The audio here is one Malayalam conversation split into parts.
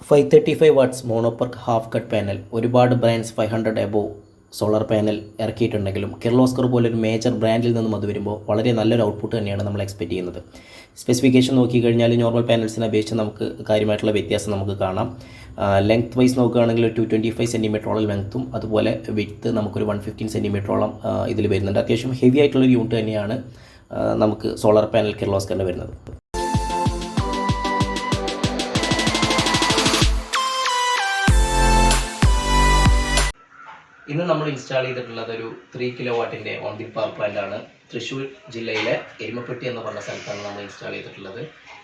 535 watts monoperc half cut panel. ഒരുപാട് ബ്രാൻഡ്സ് 500 എബോവ് സോളാർ പാനൽ ഇറക്കിയിട്ടുണ്ടെങ്കിലും കിർലോസ്കർ പോലൊരു മേജർ ബ്രാൻഡിൽ നിന്നും അത് വരുമ്പോൾ വളരെ നല്ലൊരു ഔട്ട്പുട്ട് തന്നെയാണ് നമ്മൾ എക്സ്പെക്റ്റ് ചെയ്യുന്നത്. സ്പെസിഫിക്കേഷൻ നോക്കിക്കഴിഞ്ഞാൽ നോർമൽ പാനൽസിനെ അപേക്ഷിച്ച് നമുക്ക് കാര്യമായിട്ടുള്ള വ്യത്യാസം നമുക്ക് കാണാം. ലെങ്ത് വൈസ് നോക്കുകയാണെങ്കിൽ ഒരു 225 സെൻറ്റിമീറ്ററോളം ലെങ്ത്തും അതുപോലെ വിഡ്ത്ത് നമുക്കൊരു 115 സെൻറ്റിമീറ്ററോളം ഇതിൽ വരുന്നുണ്ട്. അത്യാവശ്യം ഹെവി ആയിട്ടുള്ളൊരു യൂണിറ്റ് തന്നെയാണ് നമുക്ക് സോളാർ പാനൽ കിർലോസ്കറിൻ്റെ വരുന്നത്. ഇന്ന് നമ്മൾ ഇൻസ്റ്റാൾ ചെയ്തിട്ടുള്ളത് ഒരു 3 കിലോവാട്ടിൻ്റെ ഓൺഗ്രിഡ് പവർ പ്ലാന്റ് ആണ്. തൃശ്ശൂർ ജില്ലയിലെ എരുമപ്പെട്ടി എന്ന് പറഞ്ഞ സ്ഥലത്താണ് നമ്മൾ ഇൻസ്റ്റാൾ ചെയ്തിട്ടുള്ളത്.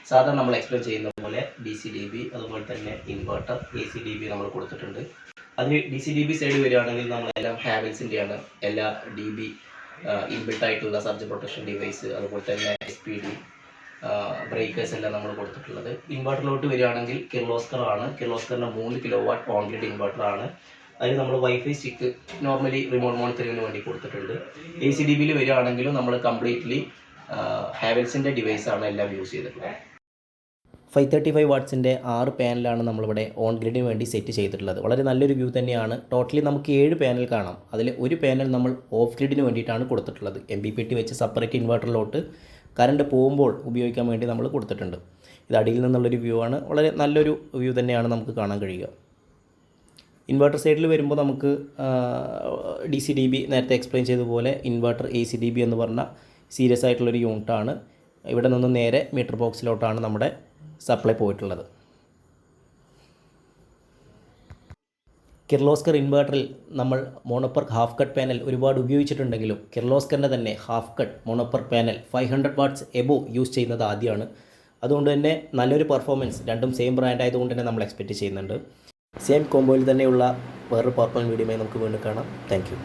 സാധാരണ നമ്മൾ എക്സ്പ്ലെയിൻ ചെയ്യുന്ന പോലെ DC-DB അതുപോലെ തന്നെ ഇൻവെർട്ടർ AC-DB നമ്മൾ കൊടുത്തിട്ടുണ്ട്. അതിന് DC-DB സൈഡ് വരികയാണെങ്കിൽ നമ്മളെല്ലാം ഹാവൽസിൻ്റെയാണ് എല്ലാ DB ഇൻബിൽട്ട് ആയിട്ടുള്ള സർജ് പ്രൊട്ടക്ഷൻ ഡിവൈസ് അതുപോലെ തന്നെ SPD ബ്രേക്കേഴ്സ് എല്ലാം നമ്മൾ കൊടുത്തിട്ടുള്ളത്. ഇൻവെർട്ടറിലോട്ട് വരികയാണെങ്കിൽ കിർലോസ്കർ ആണ്. കിർലോസ്കറിൻ്റെ 3 കിലോവാട്ട് ഓൺഗ്രിഡ് ഇൻവെർട്ടർ ആണ്. അതിന് നമ്മൾ വൈഫൈ സ്റ്റിക്ക് നോർമലി റിമോട്ട് മോണിറ്ററിങ്ങിന് വേണ്ടി കൊടുത്തിട്ടുണ്ട്. AC-DBയിൽ വരികയാണെങ്കിലും നമ്മൾ കംപ്ലീറ്റ്ലി ഹാവൽസിൻ്റെ ഡിവൈസാണ് എല്ലാം യൂസ് ചെയ്തിട്ടുള്ളത്. 535 വാട്ട്സിൻ്റെ 6 പാനലാണ് നമ്മളിവിടെ ഓൺ ഗ്രിഡിന് വേണ്ടി സെറ്റ് ചെയ്തിട്ടുള്ളത്. വളരെ നല്ലൊരു വ്യൂ തന്നെയാണ്. ടോട്ടലി നമുക്ക് 7 പാനൽ കാണാം. അതിൽ ഒരു പാനൽ നമ്മൾ ഓഫ് ഗ്രിഡിന് വേണ്ടിയിട്ടാണ് കൊടുത്തിട്ടുള്ളത്. MPPT വെച്ച് സെപ്പറേറ്റ് ഇൻവെർട്ടറിലോട്ട് കറണ്ട് പോകുമ്പോൾ ഉപയോഗിക്കാൻ വേണ്ടി നമ്മൾ കൊടുത്തിട്ടുണ്ട്. ഇത് അടിയിൽ നിന്നുള്ളൊരു വ്യൂ ആണ്. വളരെ നല്ലൊരു വ്യൂ തന്നെയാണ് നമുക്ക് കാണാൻ കഴിയുക. ഇൻവെർട്ടർ സൈഡിൽ വരുമ്പോൾ നമുക്ക് DC-DB നേരത്തെ എക്സ്പ്ലെയിൻ ചെയ്തതുപോലെ ഇൻവെർട്ടർ AC-DB എന്ന് പറഞ്ഞ സീരിയസ് ആയിട്ടുള്ളൊരു യൂണിറ്റാണ്. ഇവിടെ നിന്ന് നേരെ മീറ്റർ ബോക്സിലോട്ടാണ് നമ്മുടെ സപ്ലൈ പോയിട്ടുള്ളത്. കിർലോസ്കർ ഇൻവെർട്ടറിൽ നമ്മൾ മോണോപെർക്ക് ഹാഫ് കട്ട് പാനൽ ഒരുപാട് ഉപയോഗിച്ചിട്ടുണ്ടെങ്കിലും കിർലോസ്കറിൻ്റെ തന്നെ half cut monoperc panel 500 watts above use ചെയ്യുന്നത് ആദ്യമാണ്. അതുകൊണ്ട് തന്നെ നല്ലൊരു പെർഫോമൻസ് രണ്ടും സെയിം ബ്രാൻഡ് ആയതുകൊണ്ട് തന്നെ നമ്മൾ എക്സ്പെക്റ്റ് ചെയ്യുന്നുണ്ട്. സെയിം കോംബോയിൽ തന്നെയുള്ള വേറൊരു പവർ പ്ലാന്റ് വീഡിയോയുമായി നമുക്ക് വീണ്ടും കാണാം. Thank you.